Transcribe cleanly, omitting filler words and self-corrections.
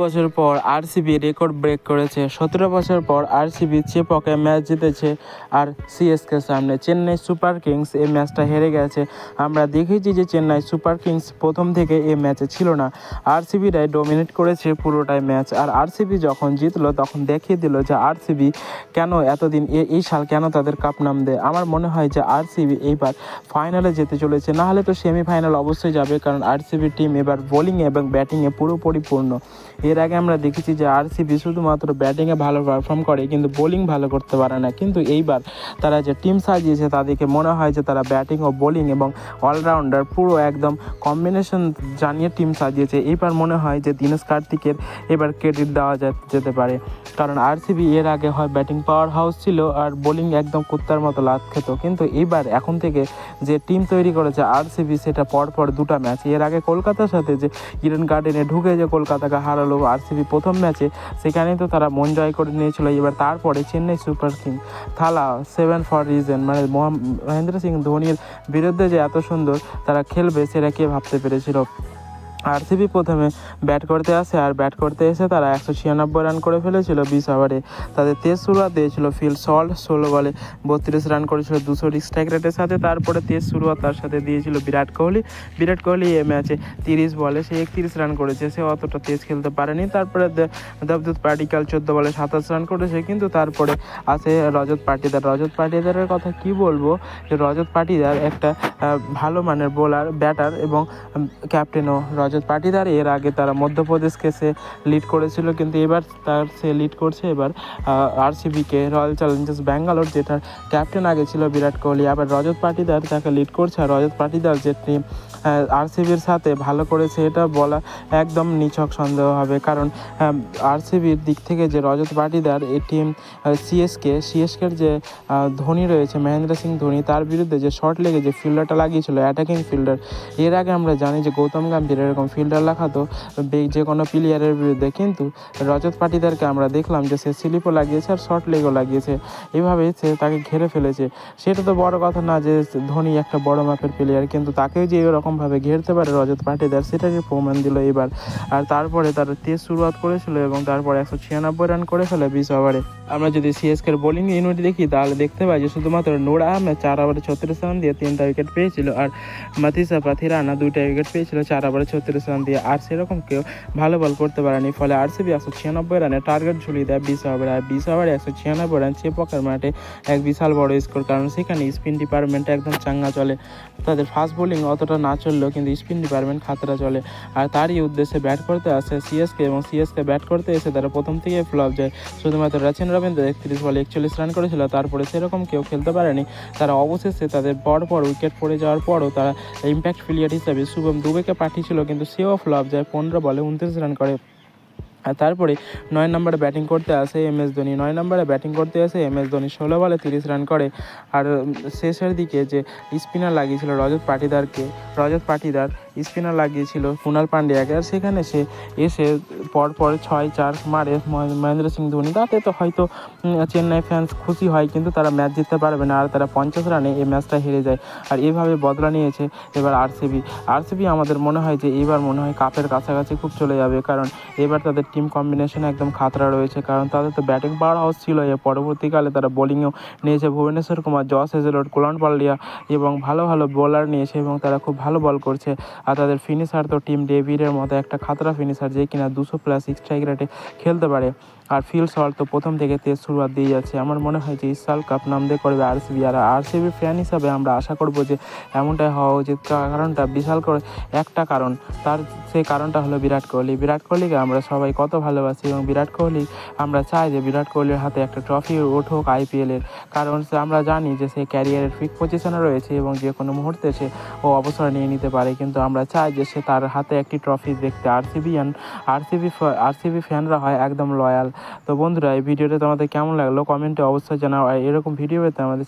বছর পর RCB record break করেছে। 17 বছর পর আরসিবি চেপকে ম্যাচ জিতেছে আর সিএসকে সামনে। চেন্নাই সুপার কিংস এই ম্যাচটা হেরে গেছে। আমরা দেখেছি যে চেন্নাই সুপার কিংস প্রথম থেকে এই ম্যাচে ছিল না, আরসিবিরাই ডমিনেট করেছে পুরোটাই ম্যাচ। আর আরসিবি যখন জিতলো তখন দেখিয়ে দিল যে আরসিবি কেন এতদিন এই সাল কেন তাদের কাপ নাম দেয়। আমার মনে হয় যে আরসিবি এইবার ফাইনালে যেতে চলেছে, না হলে তো সেমিফাইনাল অবশ্যই যাবে, কারণ আরসিবি টিম এবার বোলিংয়ে এবং ব্যাটিংয়ে পুরোপুরি পূর্ণ। এর আগে আমরা দেখেছি যে আরসিবি শুধুমাত্র ব্যাটিংয়ে ভালো পারফর্ম করে কিন্তু বোলিং ভালো করতে পারে না, কিন্তু এইবার তারা যে টিম সাজিয়েছে তাদেরকে মনে হয় যে তারা ব্যাটিং ও বোলিং এবং অলরাউন্ডার পুরো একদম কম্বিনেশন জানিয়ে টিম সাজিয়েছে। এইবার মনে হয় যে দীনেশ কার্তিকের এবার ক্রেডিট দেওয়া যেতে পারে, কারণ আরসিবি এর আগে হয় ব্যাটিং পাওয়ার হাউস ছিল আর বোলিং একদম কুত্তার মতো লাত খেত, কিন্তু এইবার এখন থেকে যে টিম তৈরি করেছে আরসিবি সেটা পরপর দুটা ম্যাচ, এর আগে কলকাতার সাথে যে ইডেন গার্ডেনে ঢুকে যে কলকাতাকে হারালো আরসিবি প্রথম ম্যাচে, সেখানেই তো তারা মন জয় করে নিয়েছিল। এবার তারপরে চেন্নাই সুপার কিংস থালা 7 ফর রিজন, মানে মহেন্দ্র সিং ধোনির বিরুদ্ধে যে এত সুন্দর তারা খেলবে সেটা কে ভাবতে পেরেছিল। আরসিবি প্রথমে ব্যাট করতে আসে আর ব্যাট করতে এসে তারা 196 রান করে ফেলেছিল 20 ওভারে। তাদের তেজ শুরুয়াত দিয়েছিল ফিল সল্ট, 16 বলে 32 রান করেছিল 200 স্ট্রাইক রেটের সাথে। তারপরে তেজ শুরুয়াত তার সাথে দিয়েছিল বিরাট কোহলি এই ম্যাচে 30 বলে সে 31 রান করেছে, সে অতটা তেজ খেলতে পারেনি। তারপরে দেবদূত পাডিক্কাল 14 বলে 27 রান করেছে, কিন্তু তারপরে আসে রজত পাটিদারের কথা কি বলবো, যে রজত পাটিদার একটা ভালো মানের বোলার, ব্যাটার এবং ক্যাপ্টেনও। রজত পাটিদার এর আগে তারা মধ্যপ্রদেশকে সে লিড করেছিল, কিন্তু এবার সে লিড করছে এবার আরসিবিকে, রয়্যাল চ্যালেঞ্জার্স ব্যাঙ্গালোর, যেটার ক্যাপ্টেন আগে ছিল বিরাট কোহলি। আবার রজত পাটিদার তাকে লিড করছে, আর রজত পাটিদার যে টিম আরসিবির সাথে ভালো করেছে এটা বলা একদম নিছক সন্দেহ হবে, কারণ আরসিবির দিক থেকে যে রজত পাটিদার এই টিম সিএসকের যে ধোনি রয়েছে, মহেন্দ্র সিং ধোনি, তার বিরুদ্ধে যে শর্ট লেগে যে ফিল্ডারটা লাগিয়েছিল অ্যাটাকিং ফিল্ডার, এর আগে আমরা জানি যে গৌতম গম্ভীর এরকম ফিল্ডার লাগাতো যে কোনো প্লেয়ারের বিরুদ্ধে, কিন্তু রজত পাটিদারকে আমরা দেখলাম যে সে স্লিপও লাগিয়েছে আর শর্ট লেগও লাগিয়েছে, এভাবে সে তাকে ঘিরে ফেলেছে। সেটা তো বড় কথা না যে ধোনি একটা বড় মাপের প্লেয়ার, কিন্তু তাকেও যে এরকমভাবে ঘেরতে পারে রজত পাটিদার সেটাকে প্রমাণ দিল এবার। আর তারপরে তারা তেজ শুরুয়াত করেছিল এবং তারপর 196 রান করে ফেলে 20 ওভারে। আমরা যদি সিএসকের বোলিং ইউনিট দেখি তাহলে দেখতে পাই যে শুধুমাত্র নূর আহমেদ 4 ওভারে 36 রান দিয়ে 3টা উইকেট পেয়েছিল, আর মাথিসা পাথিরানা 2টা উইকেট পেয়েছিল 4 ওভারে 36 রান দিয়ে। আর সেরকম কেউ ভালো বল করতে পারেনি, ফলে আরসিবি 196 রানে টার্গেট ঝুলিয়ে দেয় 20 ওভারে। আর 20 ওভারে 196 রান চেপকের মাঠে এক বিশাল বড় স্কোর, কারণ সেখানে স্পিন ডিপার্টমেন্ট একদম চাঙ্গা চলে। তাদের ফাস্ট বোলিং অতটা না চললেও কিন্তু স্পিন ডিপার্টমেন্ট খাতরা চলে। আর তারই উদ্দেশ্যে ব্যাট করতে আসে সিএসকে, এবং সিএসকে ব্যাট করতে এসে তারা প্রথম থেকে ফ্লপ যায়। শুধুমাত্র রচিন রবীন্দ্র 31 বলে 41 রান করেছিল, তারপরে সেরকম কেউ খেলতে পারেনি। তারা অবশেষে তাদের পর উইকেট পড়ে যাওয়ার পরও তারা ইম্প্যাক্ট প্লেয়ার হিসাবে শুভম দুবেকে পাঠিয়েছিল, কিন্তু সেও ফ্লপ যায়, 15 বলে 29 রান করে। আর তারপরে 9 নম্বরে ব্যাটিং করতে আসে এমএস ধোনি। 9 নম্বরে ব্যাটিং করতে এসে এমএস ধোনি 16 বলে 30 রান করে। আর শেষের দিকে যে স্পিনার লাগিয়েছিল রজত পাটিদার স্পিনার লাগিয়েছিল কুণাল পান্ডিয়াকে, আর সেখানে সে এসে পরপর 6-4 মারে মহেন্দ্র সিং ধোনি। তাতে তো হয়তো চেন্নাই ফ্যান্স খুশি হয়, কিন্তু তারা ম্যাচ জিততে পারবে না, আর তারা 50 রানে এই ম্যাচটা হেরে যায়। আর এইভাবে বদলা নিয়েছে এবার আরসিবি আমাদের মনে হয় যে এবার মনে হয় কাপের কাছাকাছি খুব চলে যাবে, কারণ এবার তাদের টিম কম্বিনেশন একদম খাতরা রয়েছে, কারণ তাদের তো ব্যাটিং পাওয়ার হাউস ছিল। এর পরবর্তীকালে তারা বোলিংয়েও নিয়েছে ভুবনেশ্বর কুমার, জস হেজেলউড, কুনাল পান্ডিয়া এবং ভালো বোলার নিয়েছে, এবং তারা খুব ভালো বল করছে। আর তাদের ফিনিশার তো টিম ডেভিডের মতো একটা খাতরা ফিনিশার, যে কিনা 200+ স্ট্রাইক রেটে খেলতে পারে। আর ফিল সল্ট তো প্রথম থেকে তেজ শুরুয়াত দিয়ে যাচ্ছে। আমার মনে হয় যে ইসাল কাপ নাম দিয়ে করবে আরসিবি। আর আরসিবি ফ্যান হিসাবে আমরা আশা করবো যে এমনটাই হওয়া উচিত, কারণটা বিশাল করে একটা কারণ, সেই কারণটা হলো বিরাট কোহলিকে আমরা সবাই কত ভালোবাসি, এবং বিরাট কোহলি আমরা চাই যে বিরাট কোহলির হাতে একটা ট্রফি ওঠুক আইপিএলের, কারণ আমরা জানি যে সে ক্যারিয়ারের পিক পজিশনে রয়েছে এবং যে কোনো মুহূর্তে সে অবসর নিয়ে নিতে পারে, কিন্তু আমরা চাই যে সে তার হাতে একটি ট্রফি দেখতে। আরসিবি ফ্যানরা হয় একদম লয়াল। তো বন্ধুরা, এই ভিডিওটা তোমাদের কেমন লাগলো কমেন্টে অবশ্যই জানাও, আর এরকম ভিডিও পেতে আমাদের